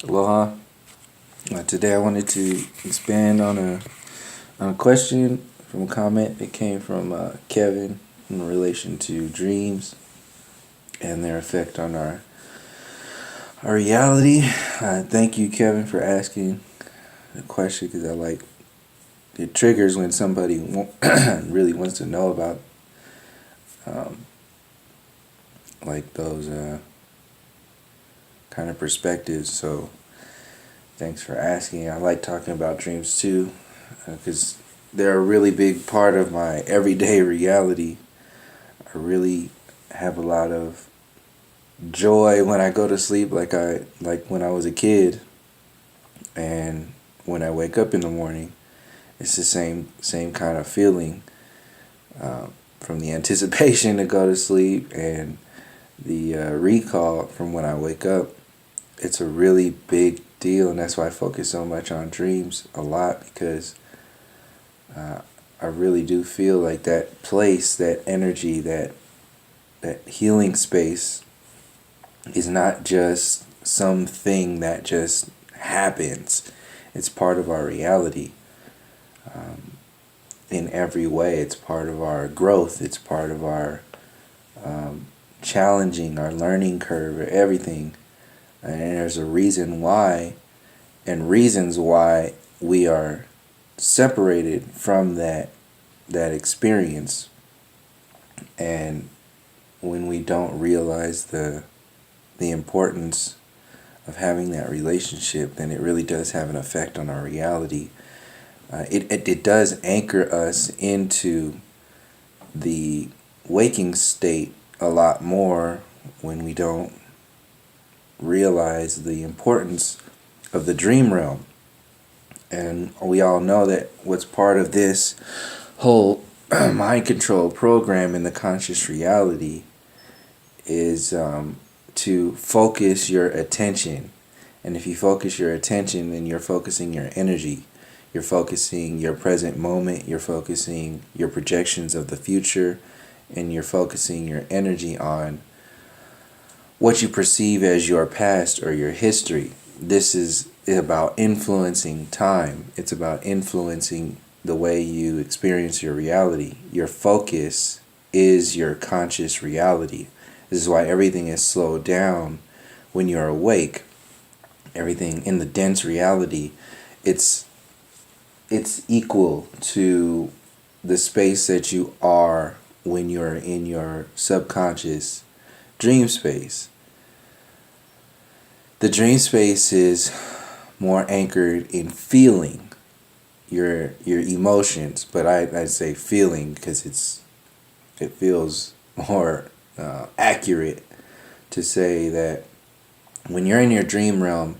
Aloha. Today I wanted to expand on a question from a comment that came from Kevin in relation to dreams and their effect on our reality. Thank you, Kevin, for asking the question because it triggers when somebody really wants to know about um, those kind of perspectives. So thanks for asking. I like talking about dreams too because they're a really big part of my everyday reality. I really have a lot of joy when I go to sleep, like when I was a kid, and when I wake up in the morning, it's the same kind of feeling, from the anticipation to go to sleep and the recall from when I wake up. It's a really big deal, and that's why I focus so much on dreams a lot because I really do feel like that place, that energy, that healing space is not just something that just happens. It's part of our reality. In every way, it's part of our growth. It's part of our challenging, our learning curve, everything. And there's a reason why, and reasons why we are separated from that experience. And when we don't realize the importance of having that relationship, then it really does have an effect on our reality. It does anchor us into the waking state a lot more when we don't realize the importance of the dream realm. And we all know that what's part of this whole mind control program in the conscious reality is to focus your attention. And if you focus your attention, then you're focusing your energy. You're focusing your present moment. You're focusing your projections of the future. And you're focusing your energy on what you perceive as your past or your history. This is about influencing time. It's about influencing the way you experience your reality. Your focus is your conscious reality. This is why everything is slowed down when you're awake. Everything in the dense reality, it's equal to the space that you are when you're in your subconscious dream space. The dream space is more anchored in feeling your emotions, but I'd say feeling because it feels more accurate to say that when you're in your dream realm,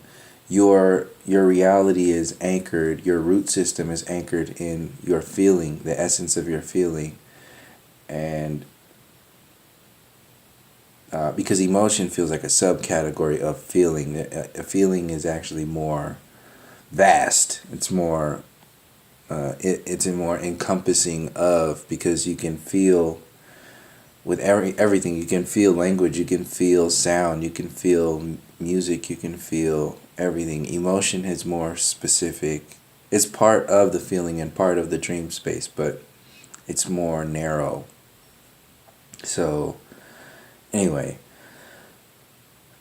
your reality is anchored, your root system is anchored in your feeling, the essence of your feeling. And because emotion feels like a subcategory of feeling, a feeling is actually more vast. It's more it's a more encompassing of, because you can feel with everything. You can feel language, you can feel sound, you can feel music, you can feel everything. Emotion is more specific. It's part of the feeling and part of the dream space, but it's more narrow. So anyway,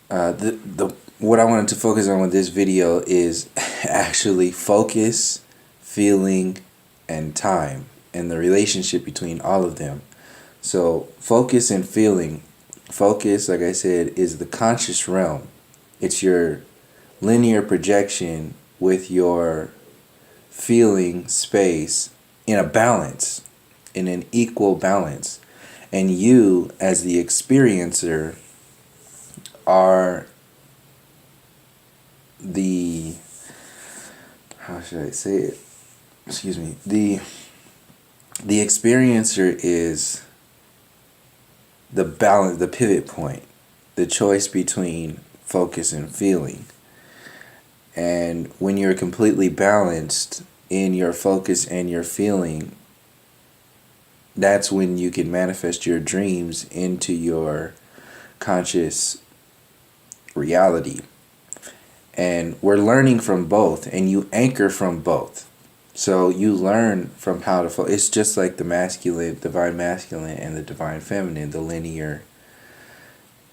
the what I wanted to focus on with this video is actually focus, feeling, and time, and the relationship between all of them. So focus and feeling. Focus, like I said, is the conscious realm. It's your linear projection with your feeling space in a balance, in an equal balance. And you, as the experiencer, are the, how should I say it? Excuse me. The experiencer is the balance, the pivot point, the choice between focus and feeling. And when you're completely balanced in your focus and your feeling, that's when you can manifest your dreams into your conscious reality. And we're learning from both, and you anchor from both. So you learn from how to it's just like the masculine, divine masculine, and the divine feminine, the linear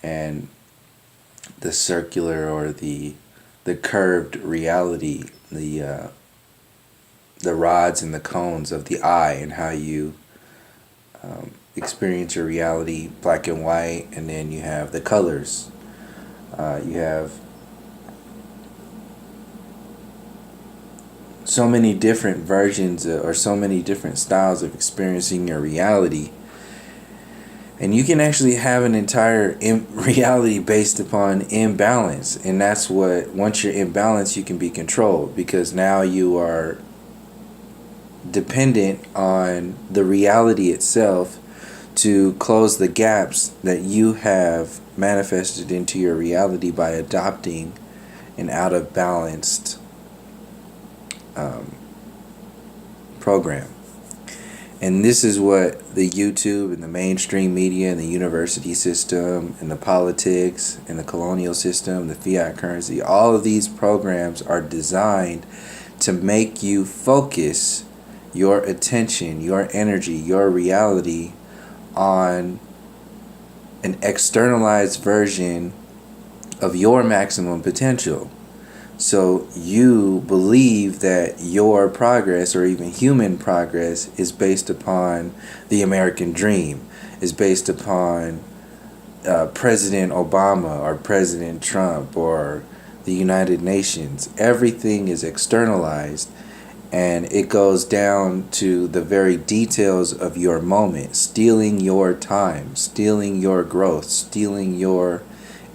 and the circular, or the curved reality, the rods and the cones of the eye, and how you experience your reality, black and white, and then you have the colors. You have so many different versions or so many different styles of experiencing your reality. And you can actually have an entire reality based upon imbalance. And that's what, once you're in balance, you can be controlled, because now you are dependent on the reality itself to close the gaps that you have manifested into your reality by adopting an out of balanced program. And this is what the YouTube and the mainstream media and the university system and the politics and the colonial system, the fiat currency, all of these programs are designed to make you focus your attention, your energy, your reality on an externalized version of your maximum potential. So you believe that your progress, or even human progress, is based upon the American dream, is based upon President Obama or President Trump or the United Nations. Everything is externalized, and it goes down to the very details of your moment, stealing your time, stealing your growth, stealing your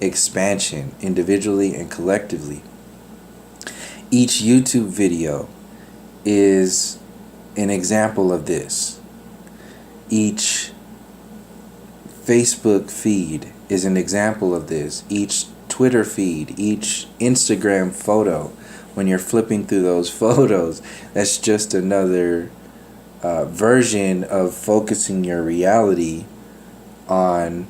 expansion individually and collectively. Each YouTube video is an example of this. Each Facebook feed is an example of this. Each Twitter feed, each Instagram photo, when you're flipping through those photos, that's just another version of focusing your reality on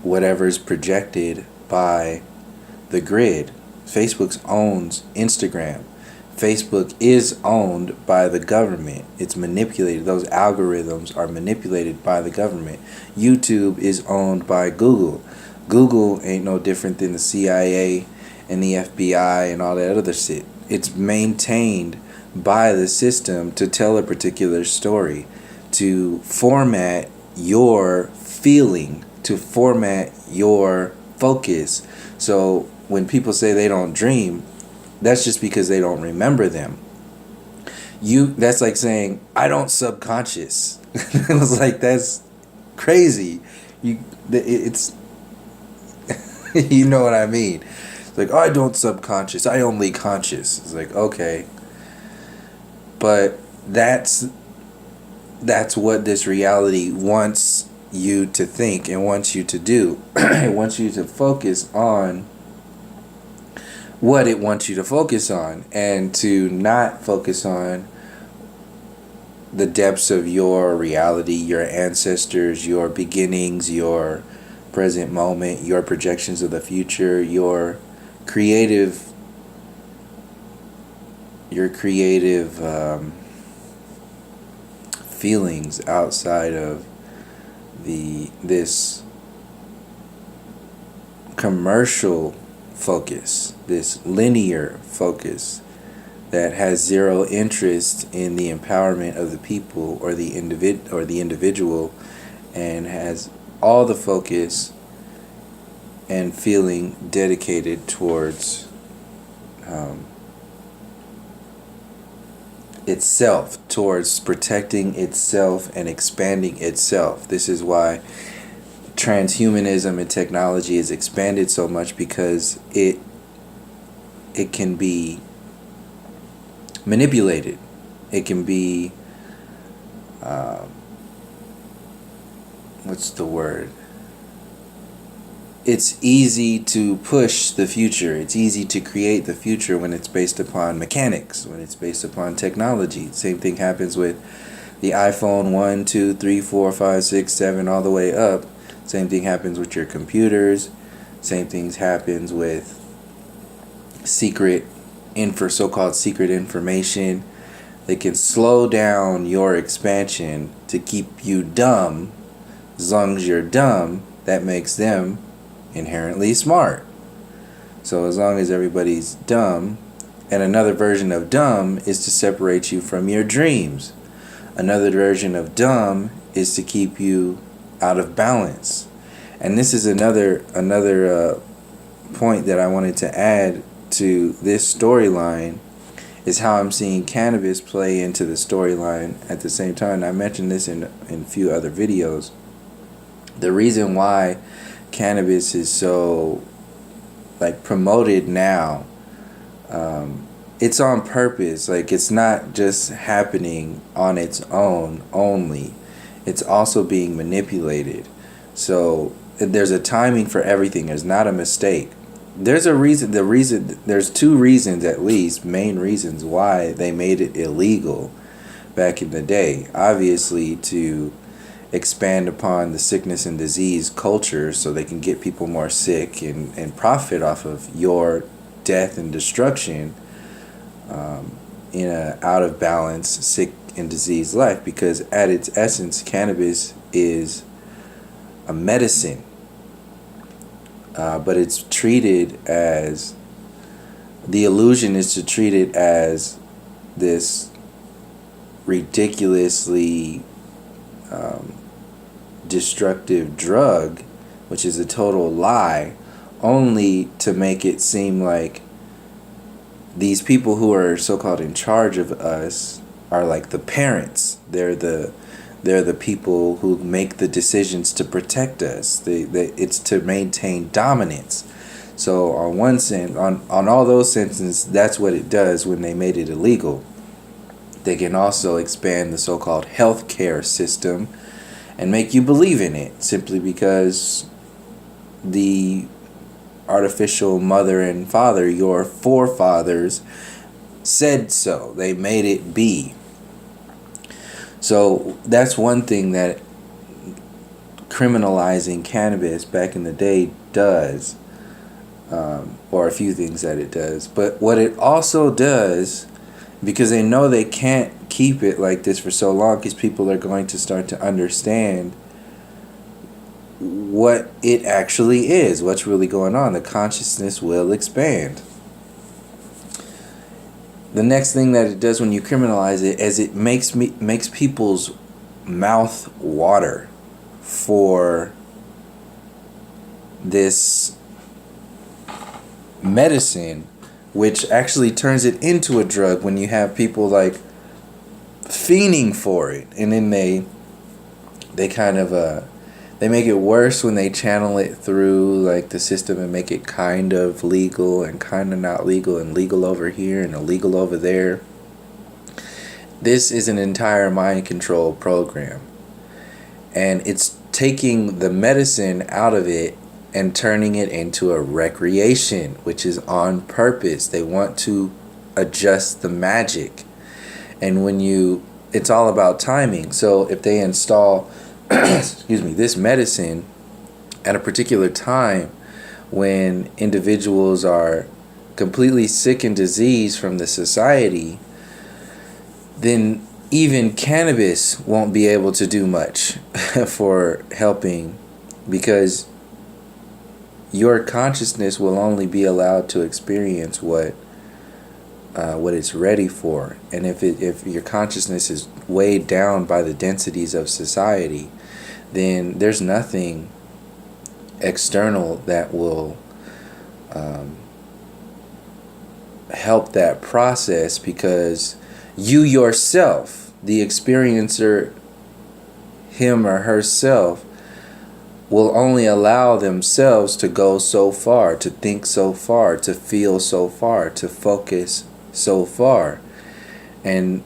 whatever's projected by the grid. Facebook owns Instagram. Facebook is owned by the government. It's manipulated. Those algorithms are manipulated by the government. YouTube is owned by Google. Google ain't no different than the CIA and the FBI and all that other shit. It's maintained by the system to tell a particular story, to format your feeling, to format your focus. So when people say they don't dream, that's just because they don't remember them. That's like saying, I don't subconscious. I was like, that's crazy. It's you know what I mean? It's like, oh, I don't subconscious, I only conscious. It's like, okay. But that's what this reality wants you to think and wants you to do. It wants you to focus on what it wants you to focus on, and to not focus on the depths of your reality, your ancestors, your beginnings, your present moment, your projections of the future, your creative feelings outside of this commercial focus, this linear focus that has zero interest in the empowerment of the people or the individual, and has all the focus and feeling dedicated towards itself, towards protecting itself and expanding itself. This is why transhumanism and technology is expanded so much, because it can be manipulated. It can be what's the word? It's easy to push the future. It's easy to create the future when it's based upon mechanics, when it's based upon technology. Same thing happens with the iPhone 1, 2, 3, 4, 5, 6, 7, all the way up. Same thing happens with your computers. Same things happens with secret so-called secret information. They can slow down your expansion to keep you dumb. As long as you're dumb, that makes them inherently smart. So as long as everybody's dumb, and another version of dumb is to separate you from your dreams. Another version of dumb is to keep you out of balance. And this is another point that I wanted to add to this storyline, is how I'm seeing cannabis play into the storyline at the same time. I mentioned this in a few other videos. The reason why cannabis is so promoted now, it's on purpose. It's not just happening on its own only. It's also being manipulated. So there's a timing for everything. There's not a mistake. There's a reason. There's two reasons, at least main reasons, why they made it illegal back in the day. Obviously, to expand upon the sickness and disease culture so they can get people more sick and profit off of your death and destruction in a out of balance, sick and diseased life. Because at its essence, cannabis is a medicine. But it's treated as, the illusion is to treat it as this ridiculously destructive drug, which is a total lie, only to make it seem like these people who are so-called in charge of us are like the parents. They're the people who make the decisions to protect us. It's to maintain dominance. So on one sense, on all those senses, that's what it does when they made it illegal. They can also expand the so-called healthcare system and make you believe in it simply because the artificial mother and father, your forefathers, said so. They made it be. So that's one thing that criminalizing cannabis back in the day does, or a few things that it does. But what it also does, because they know they can't keep it like this for so long, because people are going to start to understand what it actually is, what's really going on. The consciousness will expand. The next thing that it does when you criminalize it is it makes people's mouth water for this medicine, which actually turns it into a drug when you have people fiending for it, and then they kind of they make it worse when they channel it through the system and make it kind of legal and kind of not legal, and legal over here and illegal over there. This is an entire mind control program, and it's taking the medicine out of it and turning it into a recreation, which is on purpose. They want to adjust the magic, and it's all about timing. So if they install this medicine at a particular time when individuals are completely sick and diseased from the society, then even cannabis won't be able to do much for helping, because your consciousness will only be allowed to experience what it's ready for. And if your consciousness is weighed down by the densities of society, then there's nothing external that will help that process, because you yourself, the experiencer, him or herself, will only allow themselves to go so far, to think so far, to feel so far, to focus so far. And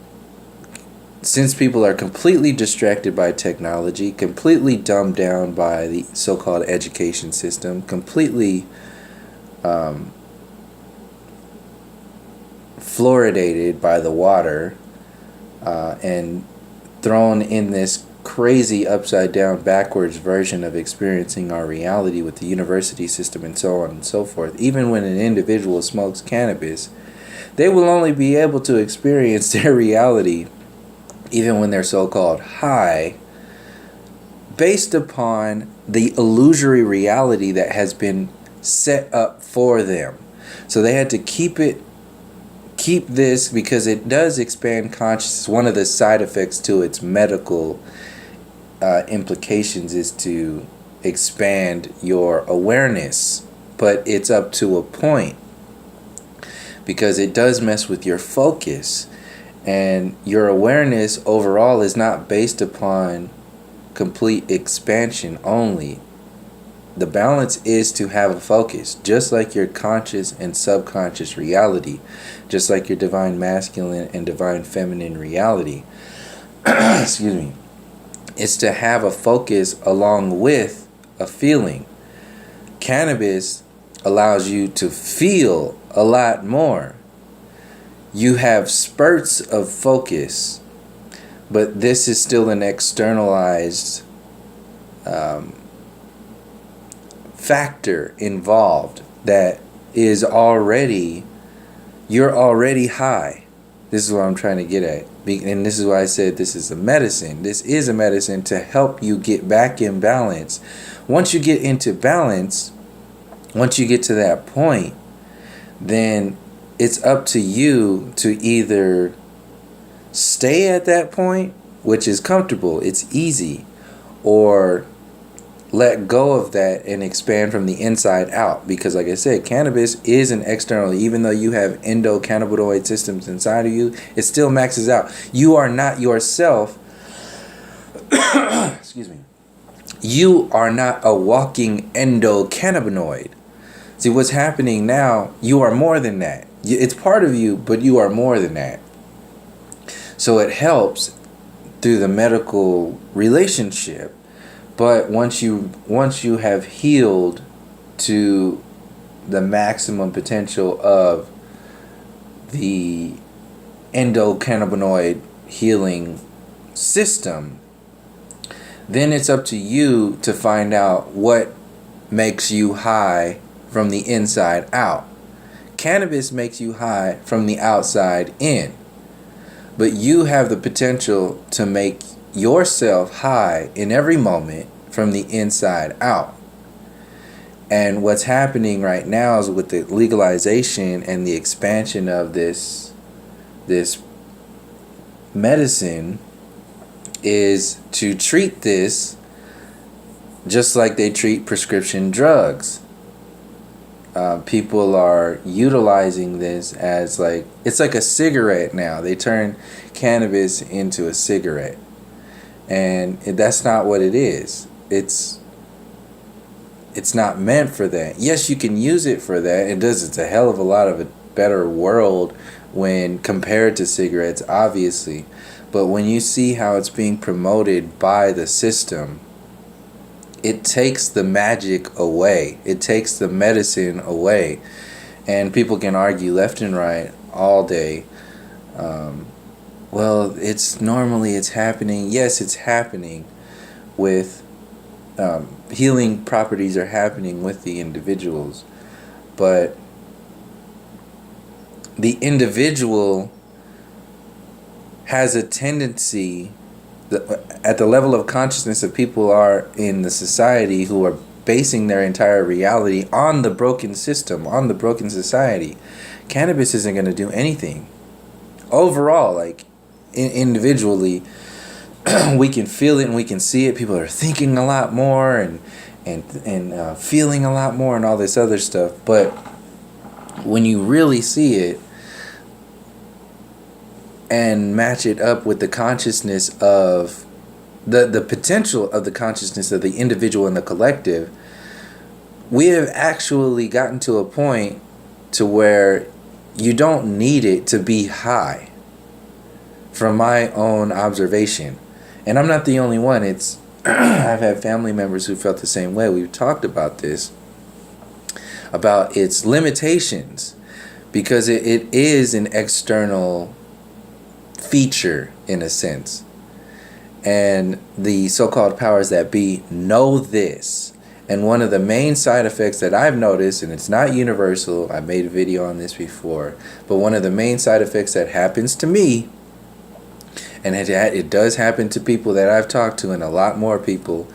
since people are completely distracted by technology, completely dumbed down by the so-called education system, completely fluoridated by the water, and thrown in this crazy upside down backwards version of experiencing our reality with the university system and so on and so forth. Even when an individual smokes cannabis, they will only be able to experience their reality, even when they're so-called high, based upon the illusory reality that has been set up for them. So they had to keep this because it does expand consciousness. One of the side effects to its medical implications is to expand your awareness, but it's up to a point, because it does mess with your focus, and your awareness overall is not based upon complete expansion only. The balance is to have a focus, just like your conscious and subconscious reality, just like your divine masculine and divine feminine reality. Excuse me. It's to have a focus along with a feeling. Cannabis allows you to feel a lot more. You have spurts of focus, but this is still an externalized factor involved that is already, you're already high. This is what I'm trying to get at. And this is why I said this is a medicine. This is a medicine to help you get back in balance. Once you get into balance, once you get to that point, then it's up to you to either stay at that point, which is comfortable, it's easy, or let go of that and expand from the inside out. Because like I said, cannabis is an external. Even though you have endocannabinoid systems inside of you, it still maxes out. You are not yourself. Excuse me. You are not a walking endocannabinoid. See, what's happening now, you are more than that. It's part of you, but you are more than that. So it helps through the medical relationship. But once you have healed to the maximum potential of the endocannabinoid healing system, then it's up to you to find out what makes you high from the inside out. Cannabis makes you high from the outside in. But you have the potential to make yourself high in every moment from the inside out. And what's happening right now is with the legalization and the expansion of this medicine is to treat this just like they treat prescription drugs. People are utilizing this as it's like a cigarette now. They turn cannabis into a cigarette. And that's not what it is. It's not meant for that. Yes, you can use it for that. It's a hell of a lot of a better world when compared to cigarettes, obviously. But when you see how it's being promoted by the system, it takes the magic away. It takes the medicine away. And people can argue left and right all day. Well, it's happening. Yes, it's happening with healing properties are happening with the individuals. But the individual has a tendency, at the level of consciousness that people are in the society who are basing their entire reality on the broken system, on the broken society, cannabis isn't going to do anything. Overall, individually, we can feel it and we can see it. People are thinking a lot more and feeling a lot more and all this other stuff. But when you really see it and match it up with the consciousness of the potential of the consciousness of the individual and the collective, we have actually gotten to a point to where you don't need it to be high, from my own observation. And I'm not the only one. I've had family members who felt the same way. We've talked about this, about its limitations, because it is an external feature in a sense. And the so-called powers that be know this. And one of the main side effects that I've noticed, and it's not universal, I made a video on this before, but one of the main side effects that happens to me, and it does happen to people that I've talked to and a lot more people,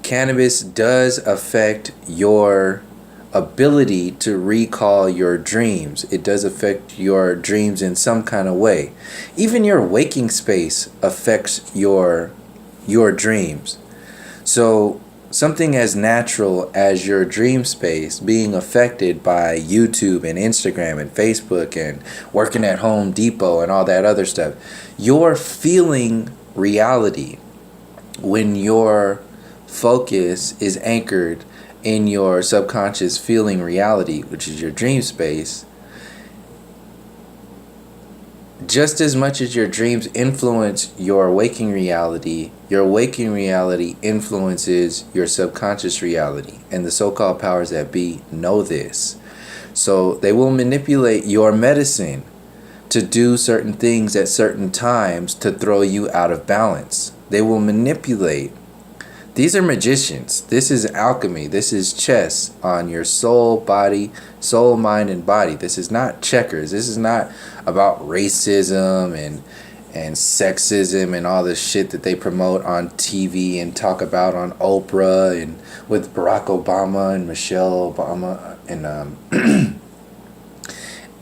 cannabis does affect your ability to recall your dreams. It does affect your dreams in some kind of way. Even your waking space affects your dreams. So something as natural as your dream space being affected by YouTube and Instagram and Facebook and working at Home Depot and all that other stuff, you're feeling reality when your focus is anchored in your subconscious feeling reality, which is your dream space. Just as much as your dreams influence your waking reality influences your subconscious reality. And the so-called powers that be know this. So they will manipulate your medicine to do certain things at certain times to throw you out of balance. They will manipulate. These are magicians. This is alchemy. This is chess on your soul, mind, and body. This is not checkers. This is not about racism and sexism and all the shit that they promote on TV and talk about on Oprah and with Barack Obama and Michelle Obama and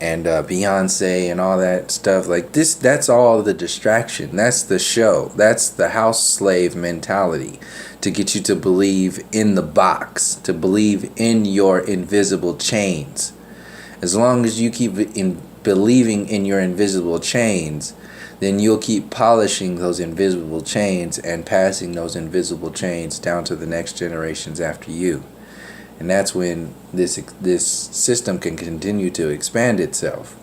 and Beyonce and all that stuff. Like this, that's all the distraction. That's the show. That's the house slave mentality to get you to believe in the box, to believe in your invisible chains. As long as you keep believing in your invisible chains, then you'll keep polishing those invisible chains and passing those invisible chains down to the next generations after you. And that's when this system can continue to expand itself,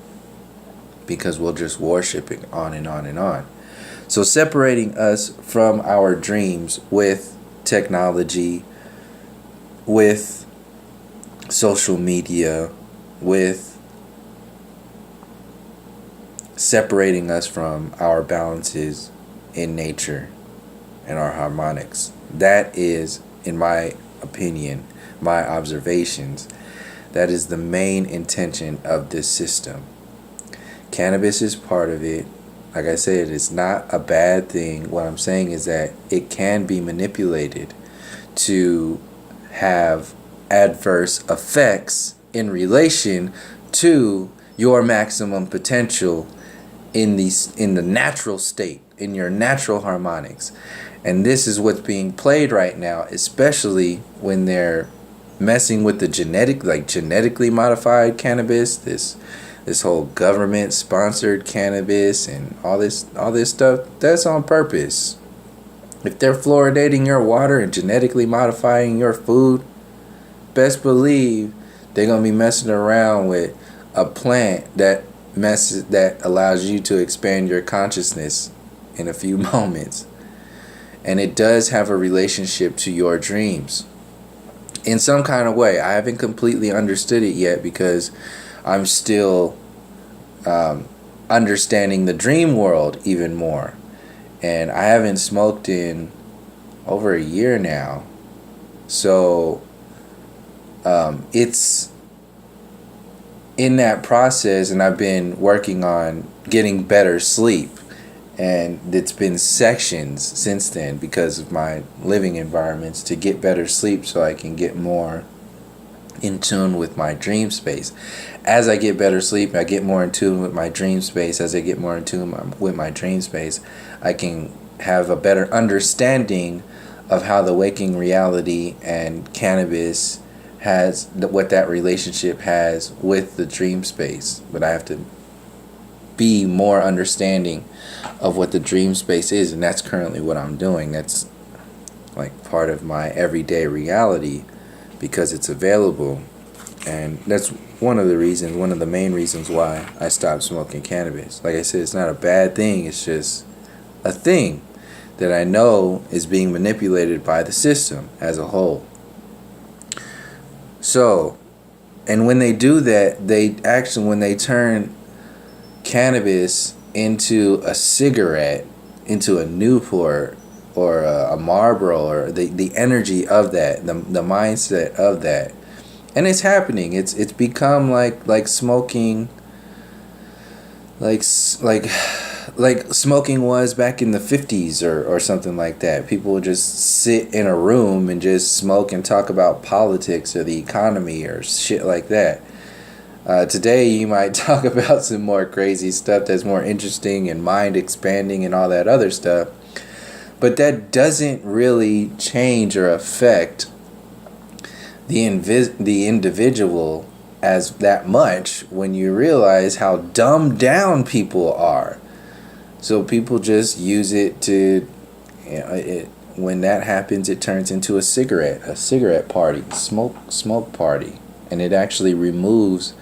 because we'll just worship it on and on and on. So separating us from our dreams with technology, with social media, with separating us from our balances in nature and our harmonics. That is, in my opinion, my observations, that is the main intention of this system. Cannabis is part of it. Like I said, it's not a bad thing. What I'm saying is that it can be manipulated to have adverse effects in relation to your maximum potential in the natural state, in your natural harmonics. And this is what's being played right now, especially when they're messing with the genetically modified cannabis, this whole government sponsored cannabis and all this stuff. That's on purpose. If they're fluoridating your water and genetically modifying your food, best believe they're gonna be messing around with a plant that allows you to expand your consciousness in a few moments. And it does have a relationship to your dreams in some kind of way. I haven't completely understood it yet because I'm still understanding the dream world even more. And I haven't smoked in over a year now. So it's in that process, and I've been working on getting better sleep. And it's been sections since then because of my living environments to get better sleep so I can get more in tune with my dream space. As I get better sleep, I get more in tune with my dream space. As I get more in tune with my dream space, I can have a better understanding of how the waking reality and cannabis has, what that relationship has with the dream space. But I have to be more understanding of what the dream space is, and that's currently what I'm doing. That's like part of my everyday reality because it's available. And that's one of the main reasons why I stopped smoking cannabis. Like I said, it's not a bad thing, it's just a thing that I know is being manipulated by the system as a whole. So, and when they do that, when they turn cannabis into a cigarette, into a Newport, or a Marlboro, or the energy of that, the mindset of that. And it's happening. It's become like smoking, like smoking was back in the 50s or something like that. People would just sit in a room and just smoke and talk about politics or the economy or shit like that. Today you might talk about some more crazy stuff that's more interesting and mind expanding and all that other stuff. But that doesn't really change or affect the individual as that much when you realize how dumbed down people are. So people just use it to, when that happens, it turns into a cigarette party, smoke party, and it actually removes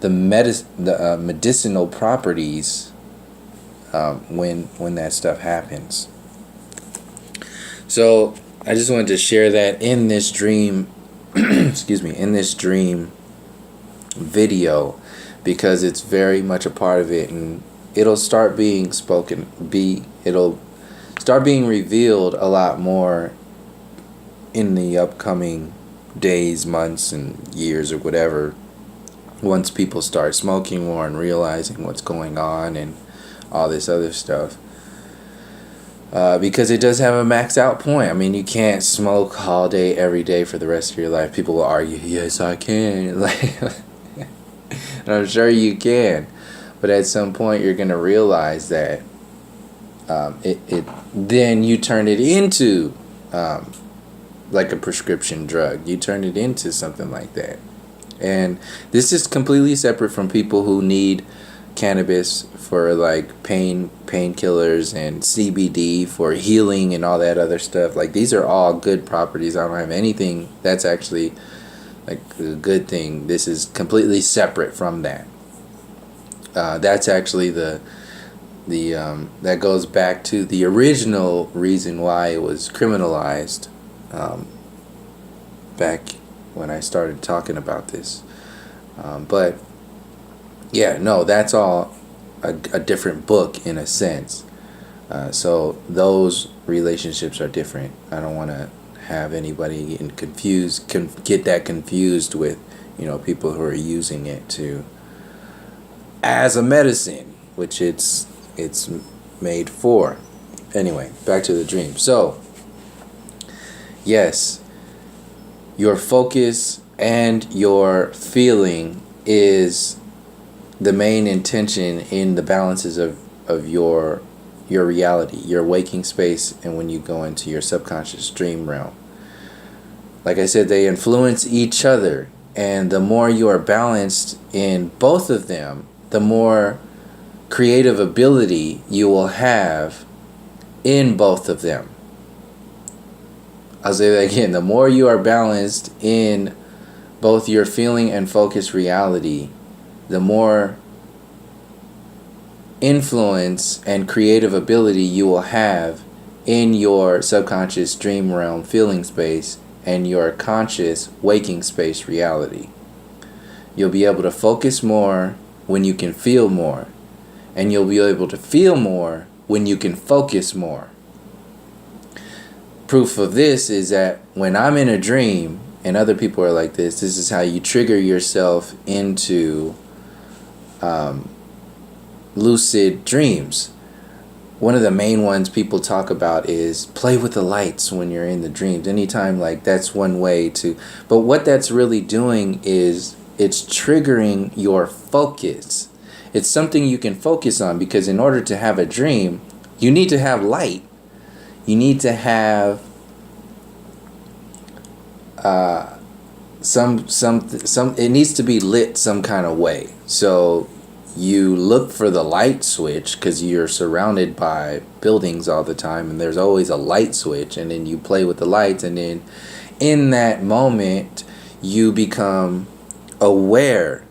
the medicinal properties when that stuff happens. So I just wanted to share that in this dream, in this dream video, because it's very much a part of it, and it'll start being it'll start being revealed a lot more in the upcoming days, months, and years or whatever, once people start smoking more and realizing what's going on and all this other stuff. Because it does have a max out point. I mean, you can't smoke all day, every day for the rest of your life. People will argue, yes, I can. Like, and I'm sure you can. But at some point, you're going to realize that then you turn it into like a prescription drug. You turn it into something like that. And this is completely separate from people who need cannabis for like painkillers and CBD for healing and all that other stuff. Like, these are all good properties. I don't have anything that's actually like a good thing. This is completely separate from that. That's actually the that goes back to the original reason why it was criminalized back when I started talking about this. But yeah, no, that's all a different book in a sense. So those relationships are different. I don't want to have anybody get that confused with, people who are using it as a medicine, which it's made for. Anyway, back to the dream. So, yes, your focus and your feeling is the main intention in the balances of your reality, your waking space, and when you go into your subconscious dream realm. Like I said, they influence each other, and the more you are balanced in both of them, the more creative ability you will have in both of them. I'll say that again. The more you are balanced in both your feeling and focus reality, the more influence and creative ability you will have in your subconscious dream realm feeling space and your conscious waking space reality. You'll be able to focus more when you can feel more, and you'll be able to feel more when you can focus more. Proof of this is that when I'm in a dream and other people are like this is how you trigger yourself into lucid dreams. One of the main ones people talk about is play with the lights when you're in the dreams. Anytime, like, that's one way to, but what that's really doing is it's triggering your focus. It's something you can focus on, because in order to have a dream, you need to have light. You need to have some it needs to be lit some kind of way. So you look for the light switch because you're surrounded by buildings all the time, and there's always a light switch, and then you play with the lights, and then in that moment you become aware,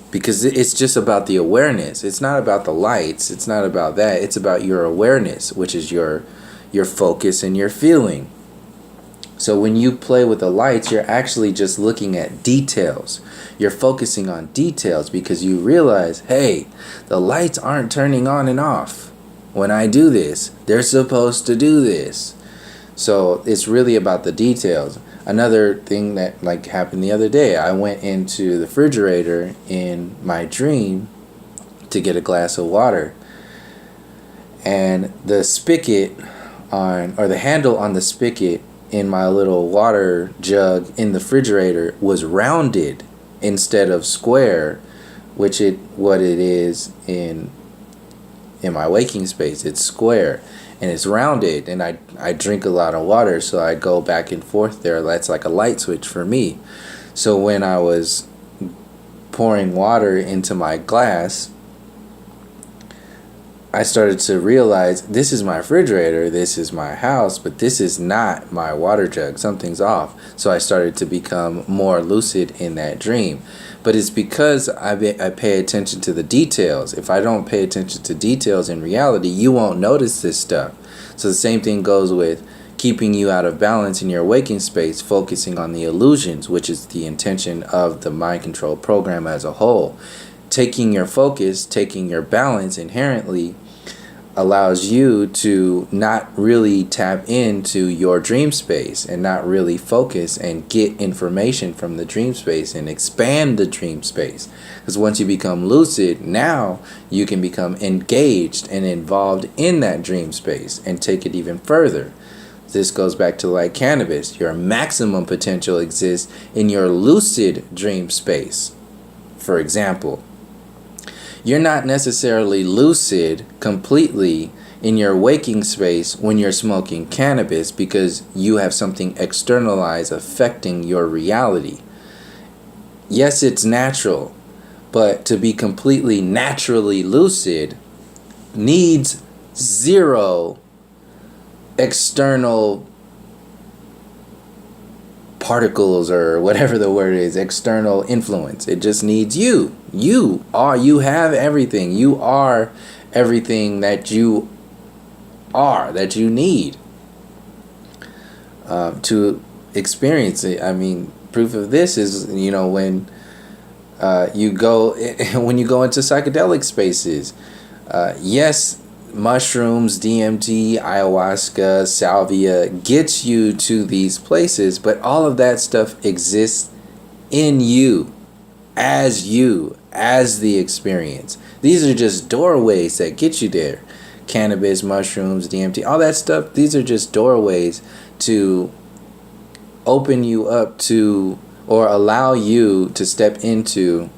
because it's just about the awareness. It's not about the lights. It's not about that. It's about your awareness, which is your focus and your feeling. So when you play with the lights, you're actually just looking at details. You're focusing on details because you realize, hey, the lights aren't turning on and off. when I do this. They're supposed to do this. So it's really about the details. Another thing that like happened the other day, I went into the refrigerator in my dream to get a glass of water, and the spigot on, or the handle on the spigot in my little water jug in the refrigerator was rounded instead of square, what it is in my waking space. It's square and it's rounded, and I drink a lot of water, so I go back and forth there. That's like a light switch for me. So when I was pouring water into my glass, I started to realize this is my refrigerator, this is my house, but this is not my water jug. Something's off. So I started to become more lucid in that dream. But it's because I pay attention to the details. If I don't pay attention to details in reality, you won't notice this stuff. So the same thing goes with keeping you out of balance in your waking space, focusing on the illusions, which is the intention of the mind control program as a whole. Taking your focus, taking your balance inherently allows you to not really tap into your dream space and not really focus and get information from the dream space and expand the dream space. Because once you become lucid, now you can become engaged and involved in that dream space and take it even further. This goes back to like cannabis. Your maximum potential exists in your lucid dream space. For example, you're not necessarily lucid completely in your waking space when you're smoking cannabis because you have something externalized affecting your reality. Yes, it's natural, but to be completely naturally lucid needs zero external particles or whatever the word is, external influence. It just needs you. You have everything. You are everything that you are, that you need to experience it. I mean, proof of this is, when you go into psychedelic spaces. Yes, mushrooms, DMT, ayahuasca, salvia gets you to these places, but all of that stuff exists in you, as the experience. These are just doorways that get you there. Cannabis, mushrooms, DMT, all that stuff, these are just doorways to open you up to, or allow you to step into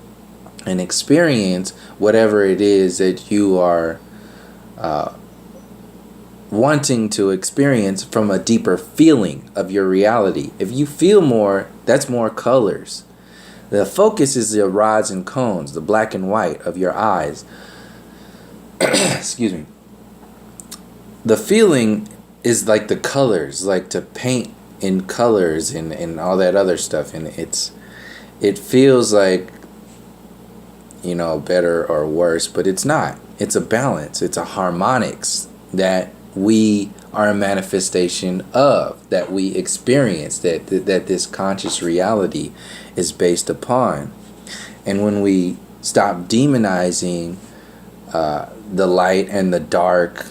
and experience whatever it is that you are wanting to experience from a deeper feeling of your reality. If you feel more, that's more colors. The focus is the rods and cones, the black and white of your eyes. Excuse me. The feeling is like the colors, like to paint in colors and all that other stuff. And it feels like, better or worse, but it's not. It's a balance. It's a harmonics that we are a manifestation of, that we experience, that this conscious reality is based upon. And when we stop demonizing the light and the dark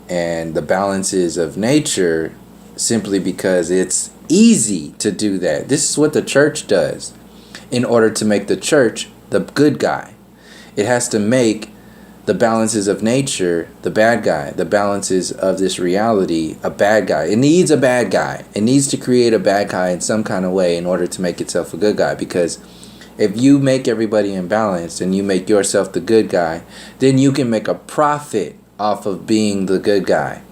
and the balances of nature simply because it's easy to do that. This is what the church does in order to make the church the good guy. It has to make the balances of nature the bad guy, the balances of this reality a bad guy. It needs a bad guy. It needs to create a bad guy in some kind of way in order to make itself a good guy. Because if you make everybody imbalanced and you make yourself the good guy, then you can make a profit off of being the good guy.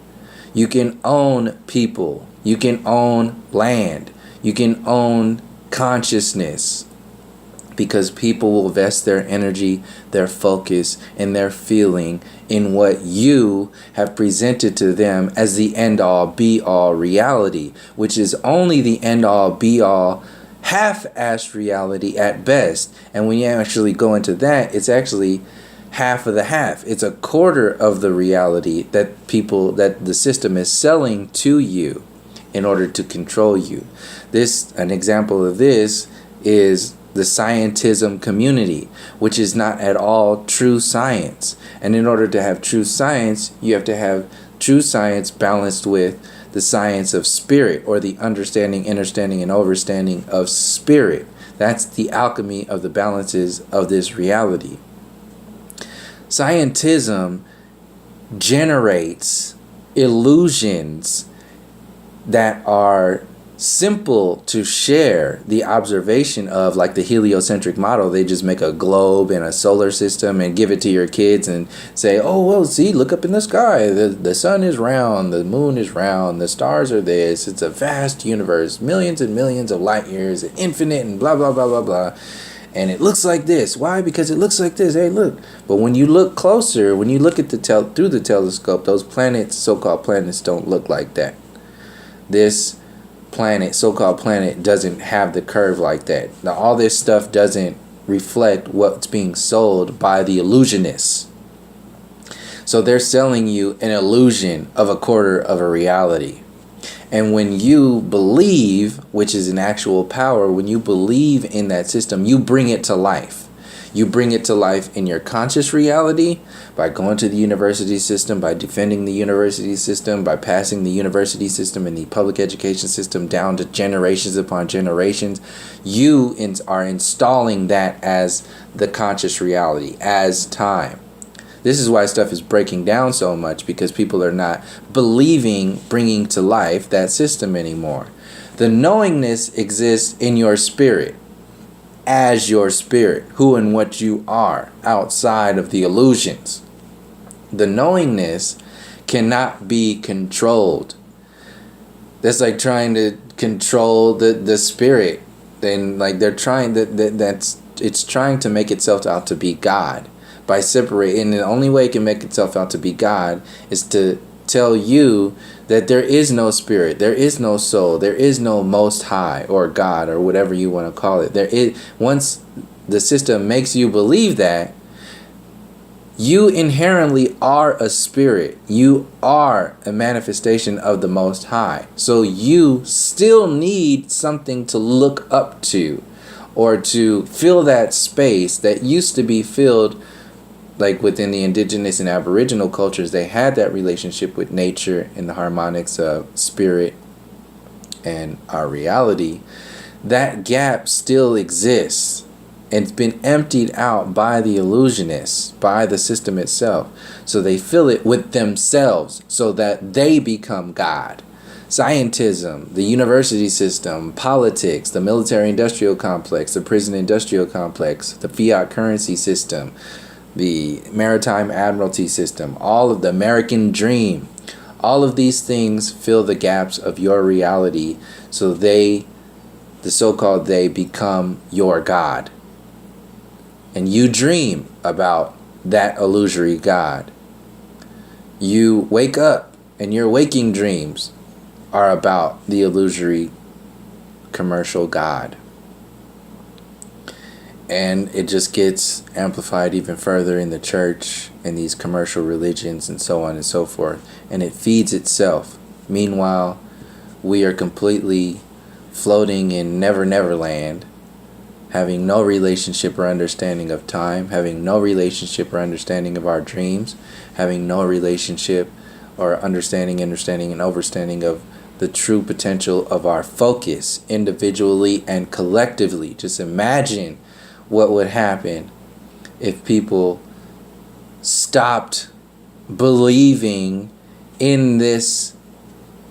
You can own people. You can own land. You can own consciousness. Because people will vest their energy, their focus, and their feeling in what you have presented to them as the end-all, be-all reality, which is only the end-all, be-all, half-assed reality at best. And when you actually go into that, it's actually half of the half. It's a quarter of the reality that the system is selling to you in order to control you. An example of this is the scientism community, which is not at all true science. And in order to have true science, you have to have true science balanced with the science of spirit, or the understanding, understanding, and overstanding of spirit. That's the alchemy of the balances of this reality. Scientism generates illusions that are simple to share the observation of, like the heliocentric model. They just make a globe and a solar system and give it to your kids and say, oh, well, see, look up in the sky. The sun is round, the moon is round, the stars are this. It's a vast universe, millions and millions of light years, infinite, and blah, blah, blah, blah, blah. And it looks like this. Why? Because it looks like this. Hey, look. But when you look closer, when you look at through the telescope, those planets, so-called planets, don't look like that. This planet, so-called planet, doesn't have the curve like that. Now, all this stuff doesn't reflect what's being sold by the illusionists. So they're selling you an illusion of a quarter of a reality. And when you believe, which is an actual power, when you believe in that system, you bring it to life. You bring it to life in your conscious reality by going to the university system, by defending the university system, by passing the university system and the public education system down to generations upon generations. You are installing that as the conscious reality, as time. This is why stuff is breaking down so much, because people are not believing, bringing to life that system anymore. The knowingness exists in your spirit, as your spirit, who and what you are, outside of the illusions. The knowingness cannot be controlled. That's like trying to control the spirit. Then, like, they're trying it's trying to make itself out to be God by separating. And the only way it can make itself out to be God is to tell you that there is no spirit, there is no soul, there is no Most High or God or whatever you want to call it. There is, once the system makes you believe that, you inherently are a spirit. You are a manifestation of the Most High. So you still need something to look up to, or to fill that space that used to be filled. Like within the indigenous and aboriginal cultures, they had that relationship with nature and the harmonics of spirit and our reality. That gap still exists, and it's been emptied out by the illusionists, by the system itself. So they fill it with themselves so that they become God. Scientism, the university system, politics, the military-industrial complex, the prison-industrial complex, the fiat currency system, the maritime admiralty system, all of the American dream, all of these things fill the gaps of your reality, so the so-called they, become your God. And you dream about that illusory God. You wake up, and your waking dreams are about the illusory commercial God. And it just gets amplified even further in the church and these commercial religions and so on and so forth. And it feeds itself. Meanwhile, we are completely floating in Never Never Land, having no relationship or understanding of time, having no relationship or understanding of our dreams, having no relationship or understanding and overstanding of the true potential of our focus, individually and collectively. Just imagine what would happen if people stopped believing in this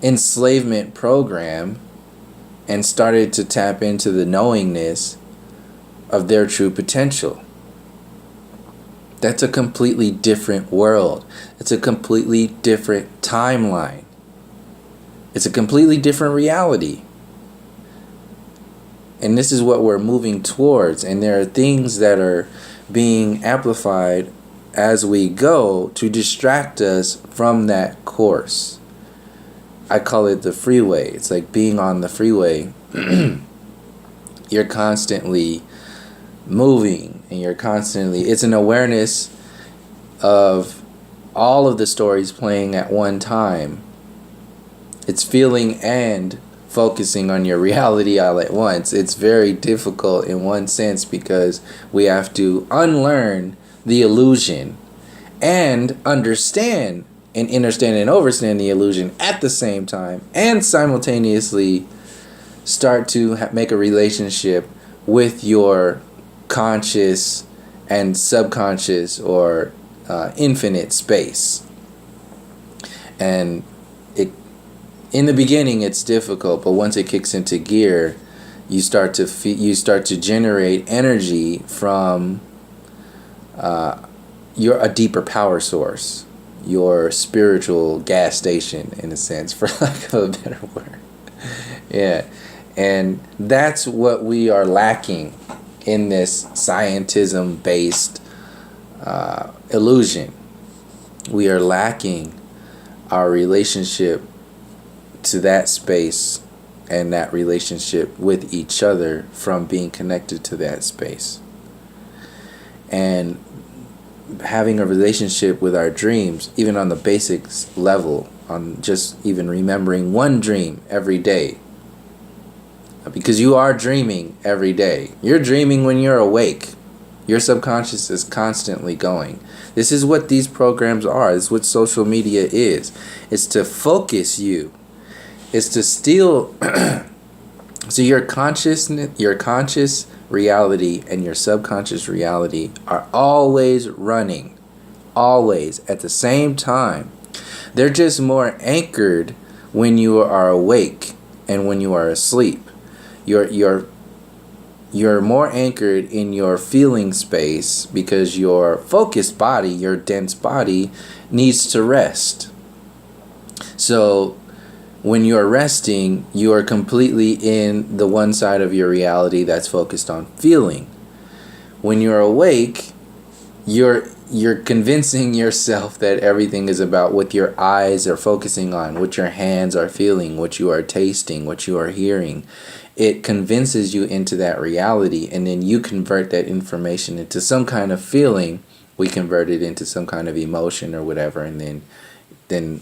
enslavement program and started to tap into the knowingness of their true potential. That's a completely different world. It's a completely different timeline. It's a completely different reality. And this is what we're moving towards. And there are things that are being amplified as we go to distract us from that course. I call it the freeway. It's like being on the freeway. You're constantly moving, and it's an awareness of all of the stories playing at one time. It's feeling and focusing on your reality all at once. It's very difficult in one sense because we have to unlearn the illusion and understand and overstand the illusion at the same time, and simultaneously start to make a relationship with your conscious and subconscious or infinite space. And in the beginning it's difficult, but once it kicks into gear, you start to generate energy from a deeper power source, your spiritual gas station, in a sense, for lack of a better word. Yeah. And that's what we are lacking in this scientism based illusion. We are lacking our relationship to that space and that relationship with each other from being connected to that space. And having a relationship with our dreams, even on the basics level, on just even remembering one dream every day. Because you are dreaming every day. You're dreaming when you're awake. Your subconscious is constantly going. This is what these programs are. This is what social media is. It's to focus you. It's to steal. So your conscious reality and your subconscious reality are always running. Always at the same time. They're just more anchored when you are awake and when you are asleep. You're more anchored in your feeling space because your focused body, your dense body, needs to rest. So when you're resting, you are completely in the one side of your reality that's focused on feeling. When you're awake, you're convincing yourself that everything is about what your eyes are focusing on, what your hands are feeling, what you are tasting, what you are hearing. It convinces you into that reality, and then you convert that information into some kind of feeling. We convert it into some kind of emotion or whatever, and then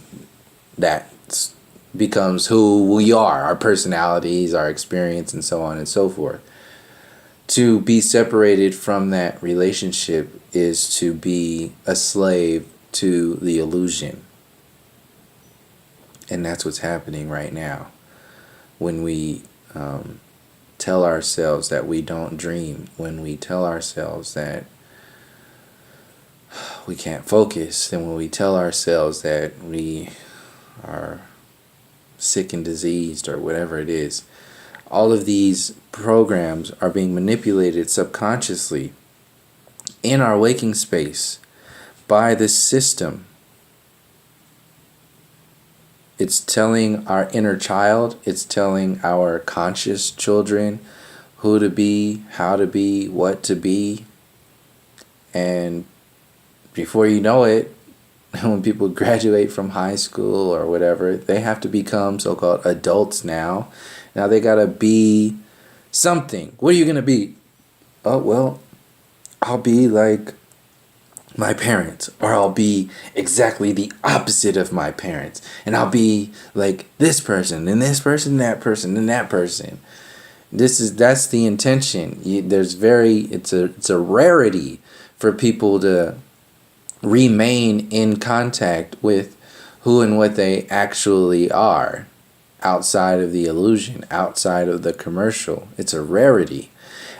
that becomes who we are, our personalities, our experience, and so on and so forth. To be separated from that relationship is to be a slave to the illusion. And that's what's happening right now. When we tell ourselves that we don't dream, when we tell ourselves that we can't focus, and when we tell ourselves that we are sick and diseased or whatever it is, all of these programs are being manipulated subconsciously in our waking space by this system. It's telling our inner child, it's telling our conscious children who to be, how to be, what to be. And before you know it, when people graduate from high school or whatever, they have to become so-called adults now. Now they gotta be something. What are you gonna be? Oh, well, I'll be like my parents, or I'll be exactly the opposite of my parents, and I'll be like this person, and this person, that person, and that person. That's the intention. It's a rarity for people to remain in contact with who and what they actually are outside of the illusion, outside of the commercial. It's a rarity.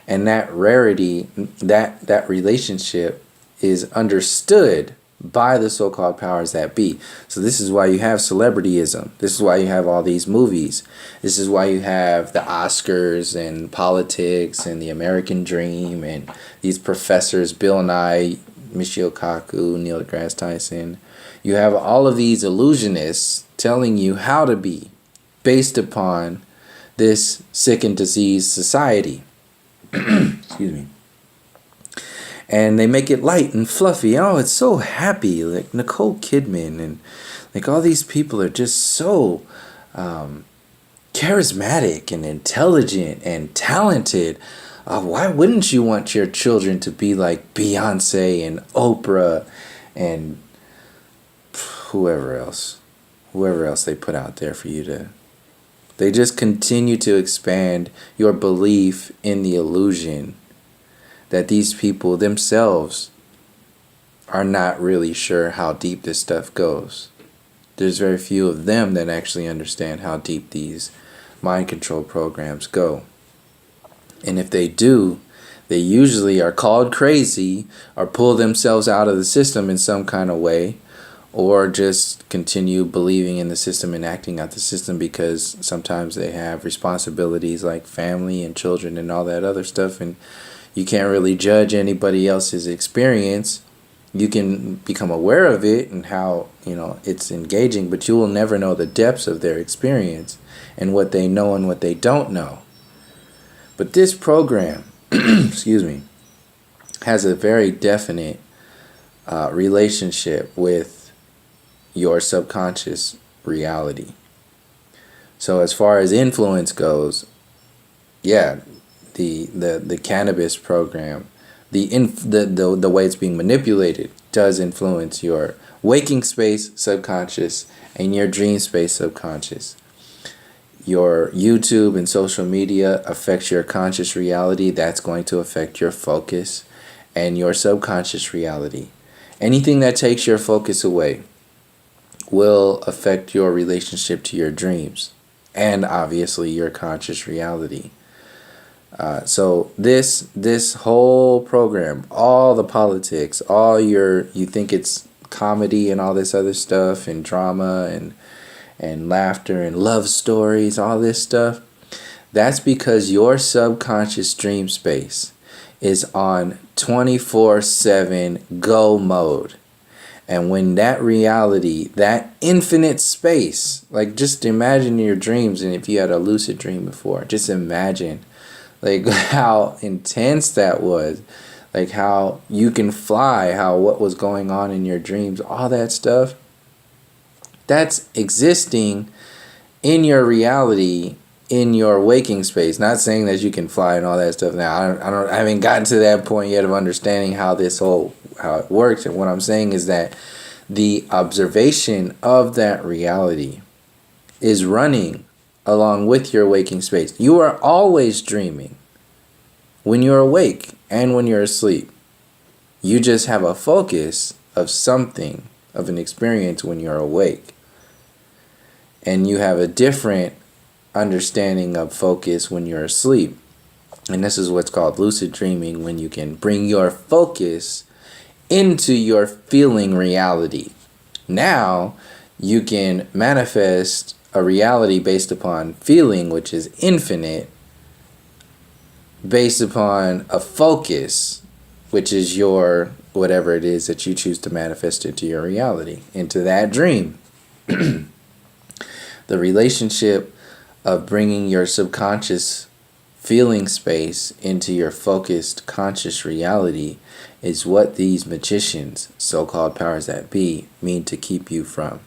And that rarity, that relationship is understood by the so-called powers that be. So this is why you have celebrityism. This is why you have all these movies. This is why you have the Oscars and politics and the American Dream and these professors, Bill Nye, Michio Kaku, Neil deGrasse Tyson. You have all of these illusionists telling you how to be based upon this sick and diseased society. Excuse me. And they make it light and fluffy. Oh, it's so happy. Like Nicole Kidman and like all these people are just so charismatic and intelligent and talented. Why wouldn't you want your children to be like Beyonce and Oprah and whoever else they put out there for you to They just continue to expand your belief in the illusion that these people themselves are not really sure how deep this stuff goes. There's very few of them that actually understand how deep these mind control programs go. And if they do, they usually are called crazy or pull themselves out of the system in some kind of way, or just continue believing in the system and acting out the system because sometimes they have responsibilities like family and children and all that other stuff, and you can't really judge anybody else's experience. You can become aware of it and how, it's engaging, but you will never know the depths of their experience and what they know and what they don't know. But this program, excuse me, has a very definite relationship with your subconscious reality. So as far as influence goes, yeah, the cannabis program, the way it's being manipulated does influence your waking space subconscious and your dream space subconscious. Your YouTube and social media affects your conscious reality. That's going to affect your focus and your subconscious reality. Anything that takes your focus away will affect your relationship to your dreams and obviously your conscious reality. So this whole program, all the politics, you think it's comedy and all this other stuff and drama and laughter and love stories, all this stuff, that's because your subconscious dream space is on 24/7 go mode. And when that reality, that infinite space, like just imagine your dreams, and if you had a lucid dream before, just imagine like how intense that was, like how you can fly, what was going on in your dreams, all that stuff. That's existing in your reality, in your waking space. Not saying that you can fly and all that stuff now. I haven't gotten to that point yet of understanding how it works. And what I'm saying is that the observation of that reality is running along with your waking space. You are always dreaming when you're awake and when you're asleep. You just have a focus of something, of an experience when you're awake. And you have a different understanding of focus when you're asleep. And this is what's called lucid dreaming, when you can bring your focus into your feeling reality. Now you can manifest a reality based upon feeling, which is infinite, based upon a focus, which is your whatever it is that you choose to manifest into your reality, into that dream. The relationship of bringing your subconscious feeling space into your focused conscious reality is what these magicians, so-called powers that be, mean to keep you from.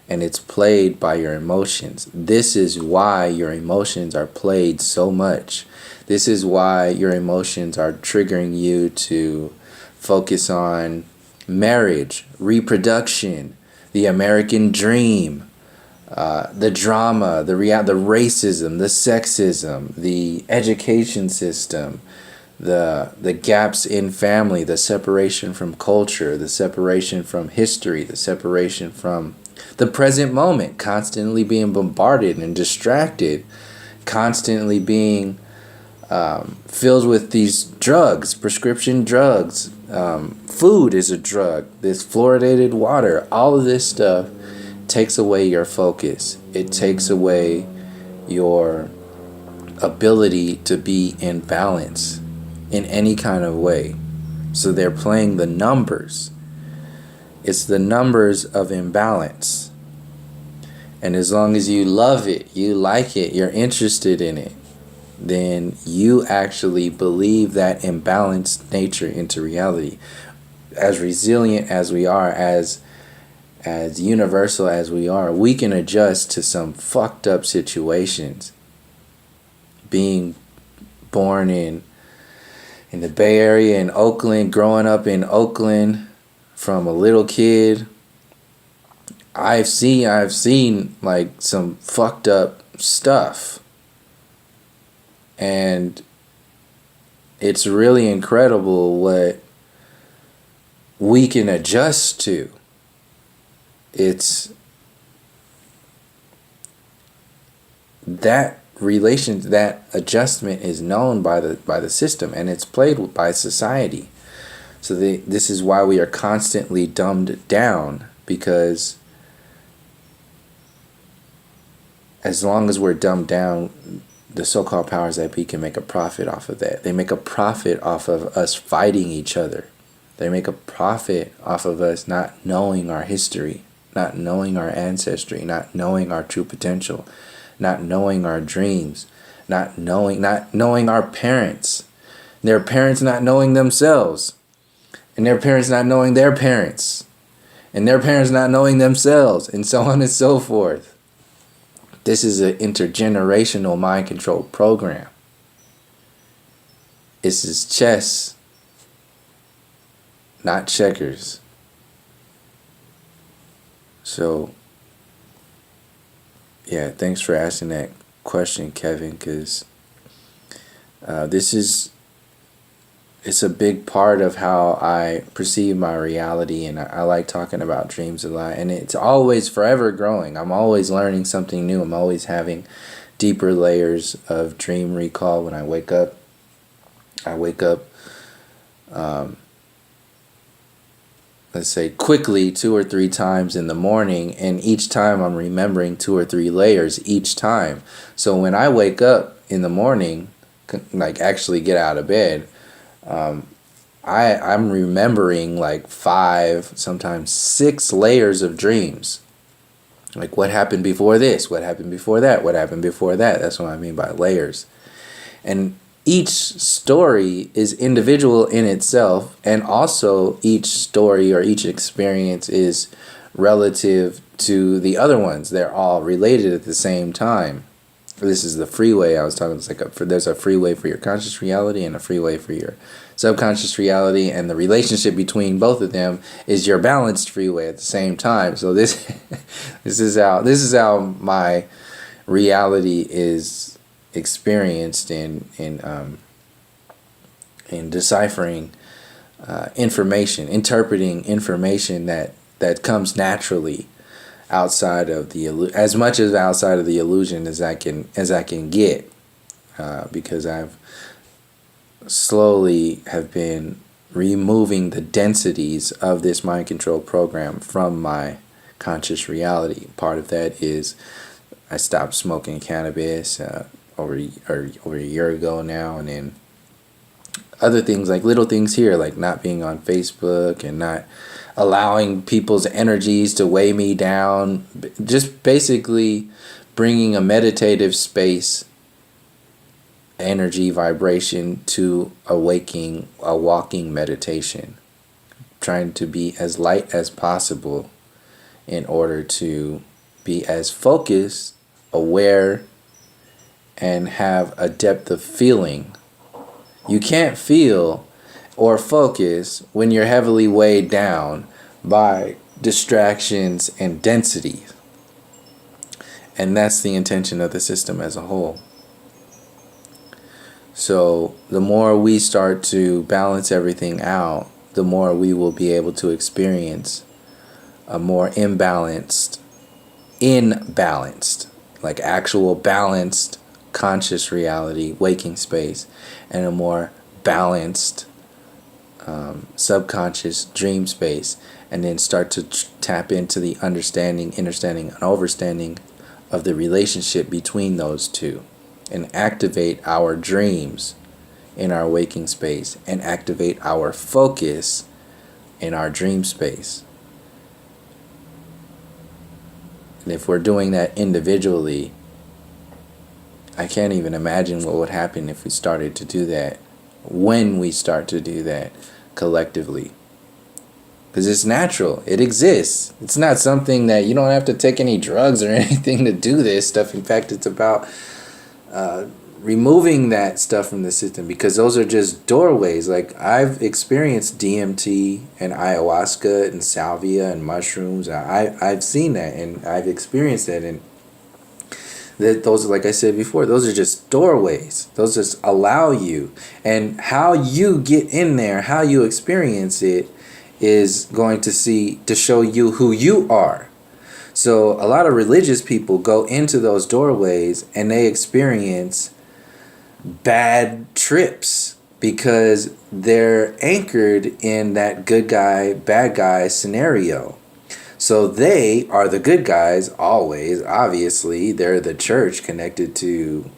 And it's played by your emotions. This is why your emotions are played so much. This is why your emotions are triggering you to focus on marriage, reproduction, the American dream, the drama, the racism, the sexism, the education system, the gaps in family, the separation from culture, the separation from history, the separation from the present moment, constantly being bombarded and distracted, constantly being filled with these drugs, prescription drugs. Food is a drug. This fluoridated water, all of this stuff takes away your focus. It takes away your ability to be in balance in any kind of way. So they're playing the numbers. It's the numbers of imbalance. And as long as you love it, you like it, you're interested in it, then you actually believe that imbalanced nature into reality. As resilient as we are, as universal as we are, we can adjust to some fucked up situations. Being born in the Bay Area, in Oakland, growing up in Oakland from a little kid, I've seen like some fucked up stuff. And it's really incredible what we can adjust to. It's that adjustment is known by the system, and it's played with by society. So this is why we are constantly dumbed down, because as long as we're dumbed down, the so-called powers that be can make a profit off of that. They make a profit off of us fighting each other. They make a profit off of us not knowing our history, not knowing our ancestry, not knowing our true potential, not knowing our dreams, not knowing our parents, their parents not knowing themselves, and their parents not knowing their parents, and their parents not knowing themselves, and so on and so forth. This is an intergenerational mind control program. This is chess, not checkers. So, yeah, thanks for asking that question, Kevin, because it's a big part of how I perceive my reality, and I like talking about dreams a lot, and it's always forever growing. I'm always learning something new. I'm always having deeper layers of dream recall when I wake up. Let's say quickly 2 or 3 times in the morning, and each time I'm remembering 2 or 3 layers each time. So when I wake up in the morning, like actually get out of bed, I'm remembering like 5, sometimes 6 layers of dreams. Like what happened before this, what happened before that, what happened before that. That's what I mean by layers. And each story is individual in itself, and also each story or each experience is relative to the other ones. They're all related at the same time. This is the freeway I was talking. It's like there's a freeway for your conscious reality and a freeway for your subconscious reality, and the relationship between both of them is your balanced freeway at the same time. So this is how my reality is experienced in deciphering information, interpreting information that comes naturally outside of as much as outside of the illusion as I can get, because I've slowly have been removing the densities of this mind control program from my conscious reality. Part of that is I stopped smoking cannabis over a year ago now, and then other things like little things here, like not being on Facebook and not allowing people's energies to weigh me down. Just basically bringing a meditative space, energy, vibration to a walking meditation. Trying to be as light as possible in order to be as focused, aware, and have a depth of feeling. You can't feel or focus when you're heavily weighed down by distractions and density. And that's the intention of the system as a whole. So the more we start to balance everything out, the more we will be able to experience a more imbalanced, like actual balanced conscious reality, waking space, and a more balanced subconscious dream space, and then start to tap into the understanding, and overstanding of the relationship between those two, and activate our dreams in our waking space, and activate our focus in our dream space. And if we're doing that individually, I can't even imagine what would happen if we started to do that, when we start to do that collectively. Because it's natural. It exists. It's not something that you don't have to take any drugs or anything to do this stuff. In fact, it's about removing that stuff from the system, because those are just doorways. Like, I've experienced DMT and ayahuasca and salvia and mushrooms. I've seen that, and I've experienced that, and That those, like I said before, those are just doorways. Those just allow you. And how you get in there, how you experience it, is going to show you who you are. So a lot of religious people go into those doorways and they experience bad trips because they're anchored in that good guy, bad guy scenario. So they are the good guys always, obviously. They're the church connected to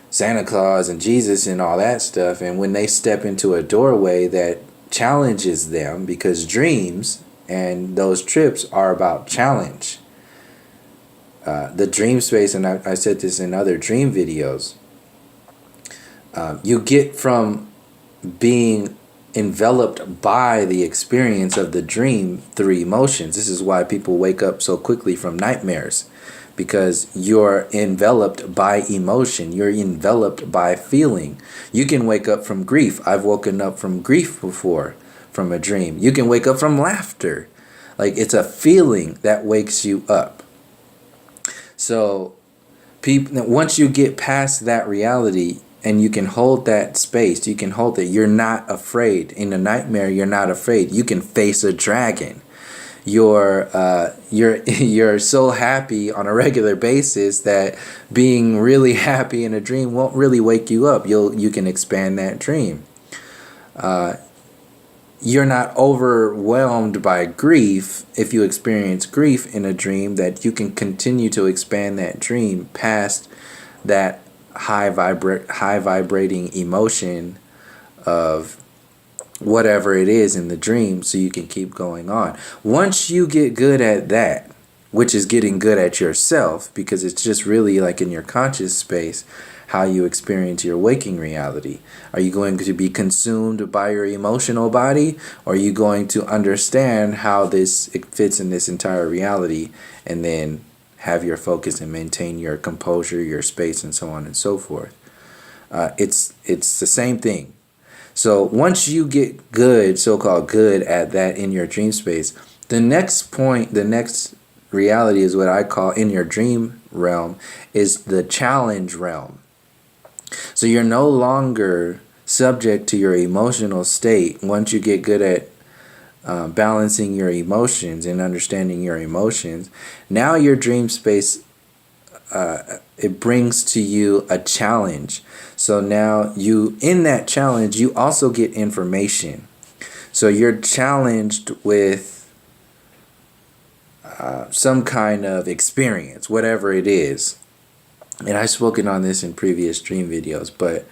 Santa Claus and Jesus and all that stuff. And when they step into a doorway that challenges them, because dreams and those trips are about challenge. The dream space, and I said this in other dream videos, you get from being enveloped by the experience of the dream through emotions. This is why people wake up so quickly from nightmares, because you're enveloped by emotion. You're enveloped by feeling. You can wake up from grief. I've woken up from grief before from a dream. You can wake up from laughter. Like, it's a feeling that wakes you up. So people, once you get past that reality, and you can hold that space, you can hold it. You're not afraid. In a nightmare, you're not afraid. You can face a dragon. You're so happy on a regular basis that being really happy in a dream won't really wake you up. You can expand that dream. You're not overwhelmed by grief if you experience grief in a dream, that you can continue to expand that dream past that high vibrating emotion of whatever it is in the dream, so you can keep going on. Once you get good at that, which is getting good at yourself, because it's just really like in your conscious space how you experience your waking reality. Are you going to be consumed by your emotional body, or are you going to understand how it fits in this entire reality, and then have your focus and maintain your composure, your space, and so on and so forth? It's the same thing. So once you get good, so-called good at that in your dream space, the next point, the next reality is what I call in your dream realm, is the challenge realm. So you're no longer subject to your emotional state once you get good at balancing your emotions and understanding your emotions. Now your dream space, it brings to you a challenge. So now in that challenge, you also get information. So you're challenged with some kind of experience, whatever it is. And I've spoken on this in previous dream videos, but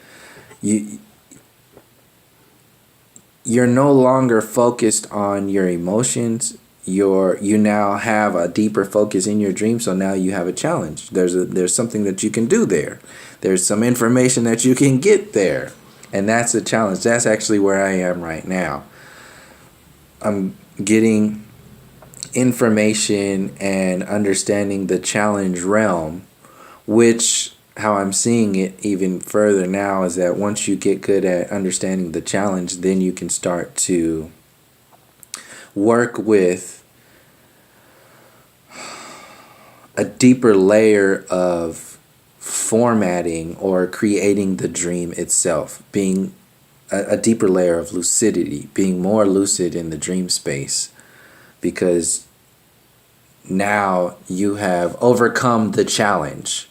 you're no longer focused on your emotions. You now have a deeper focus in your dream, so now you have a challenge. There's something that you can do there. There's some information that you can get there, and that's a challenge. That's actually where I am right now. I'm getting information and understanding the challenge realm, which, how I'm seeing it even further now, is that once you get good at understanding the challenge, then you can start to work with a deeper layer of formatting or creating the dream itself, being a deeper layer of lucidity, being more lucid in the dream space, because now you have overcome the challenge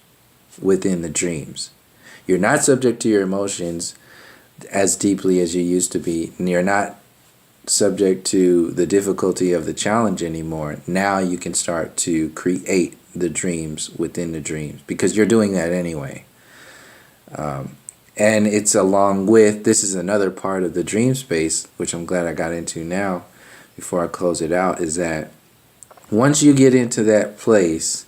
within the dreams. You're not subject to your emotions as deeply as you used to be, and you're not subject to the difficulty of the challenge anymore. Now you can start to create the dreams within the dreams, because you're doing that anyway. And it's along with, this is another part of the dream space, which I'm glad I got into now before I close it out, is that once you get into that place,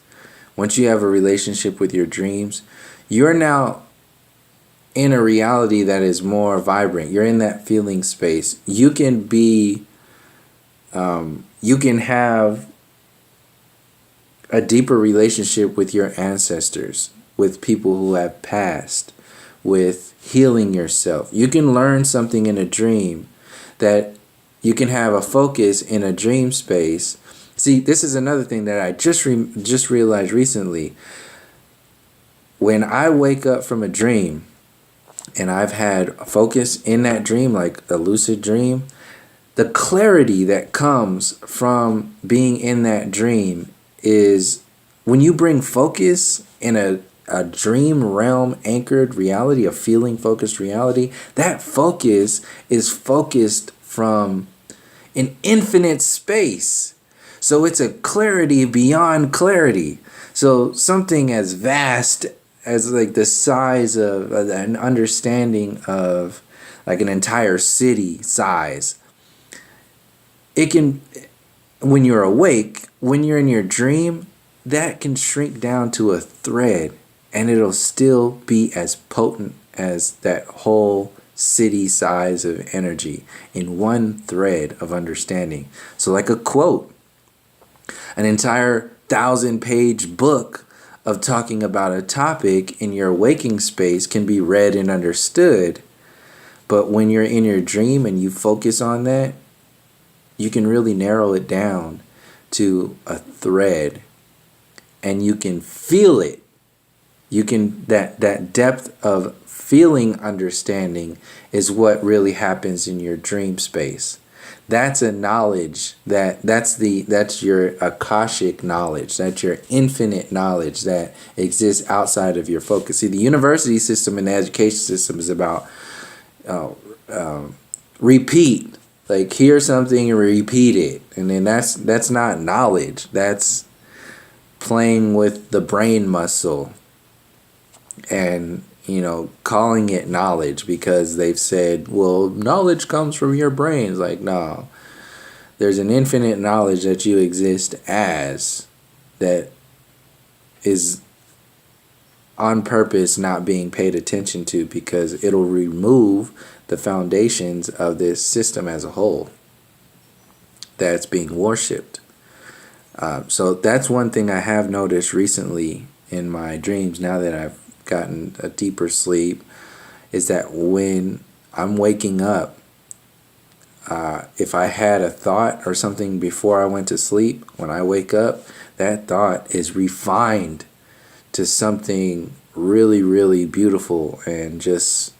once you have a relationship with your dreams, you're now in a reality that is more vibrant. You're in that feeling space. You can be, you can have a deeper relationship with your ancestors, with people who have passed, with healing yourself. You can learn something in a dream that you can have a focus in a dream space. See, this is another thing that I just realized recently. when I wake up from a dream and I've had focus in that dream, like a lucid dream, the clarity that comes from being in that dream is when you bring focus in a dream realm anchored reality, a feeling focused reality, that focus is focused from an infinite space. So it's a clarity beyond clarity. So something as vast as like the size of an understanding of like an entire city size. It can, when you're awake, when you're in your dream, that can shrink down to a thread and it'll still be as potent as that whole city size of energy in one thread of understanding. So like a quote, an entire 1,000-page book of talking about a topic in your waking space can be read and understood. But when you're in your dream and you focus on that, you can really narrow it down to a thread and you can feel it. You can, that depth of feeling understanding is what really happens in your dream space. That's a knowledge that's your Akashic knowledge. That's your infinite knowledge that exists outside of your focus. See, the university system and the education system is about repeat. Like, hear something and repeat it. And then that's not knowledge. That's playing with the brain muscle and, calling it knowledge because they've said, well, knowledge comes from your brain. It's like, no. There's an infinite knowledge that you exist as that is on purpose not being paid attention to because it'll remove the foundations of this system as a whole that's being worshipped. So that's one thing I have noticed recently in my dreams now that I've gotten a deeper sleep is that when I'm waking up, if I had a thought or something before I went to sleep, when I wake up, that thought is refined to something really, really beautiful and just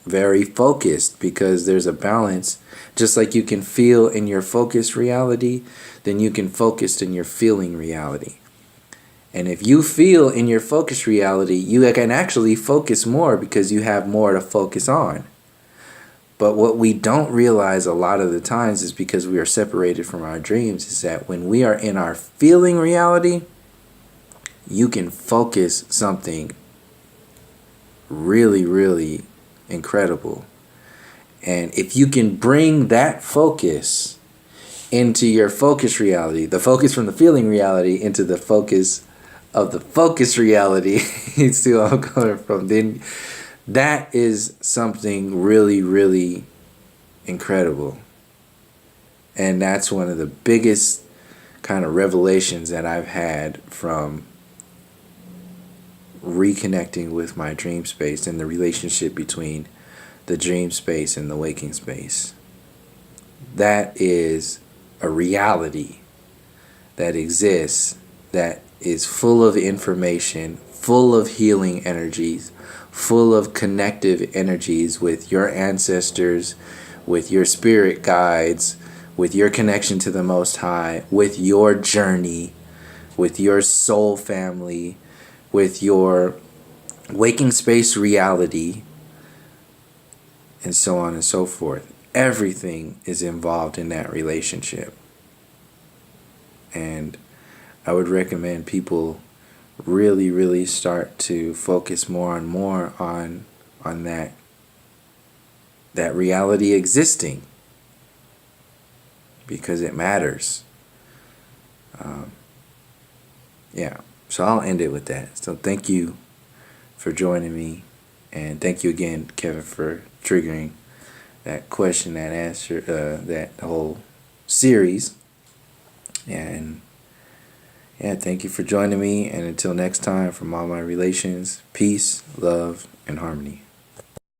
very focused because there's a balance. Just like you can feel in your focused reality, then you can focus in your feeling reality. And if you feel in your focused reality, you can actually focus more because you have more to focus on. But what we don't realize a lot of the times is because we are separated from our dreams is that when we are in our feeling reality, you can focus something really, really incredible. And if you can bring that focus into your focus reality, the focus from the feeling reality into the focus of the focus reality, you see where I'm coming from, then that is something really, really incredible. And that's one of the biggest kind of revelations that I've had from reconnecting with my dream space and the relationship between the dream space and the waking space. That is a reality that exists, that is full of information, full of healing energies, full of connective energies with your ancestors, with your spirit guides, with your connection to the Most High, with your journey, with your soul family, with your waking space reality, and so on and so forth. Everything is involved in that relationship. And I would recommend people really, really start to focus more and more on that reality existing, because it matters. So I'll end it with that. So thank you for joining me, and thank you again, Kevin, for triggering that question, that answer, that whole series. And thank you for joining me, and until next time, from all my relations, peace, love, and harmony.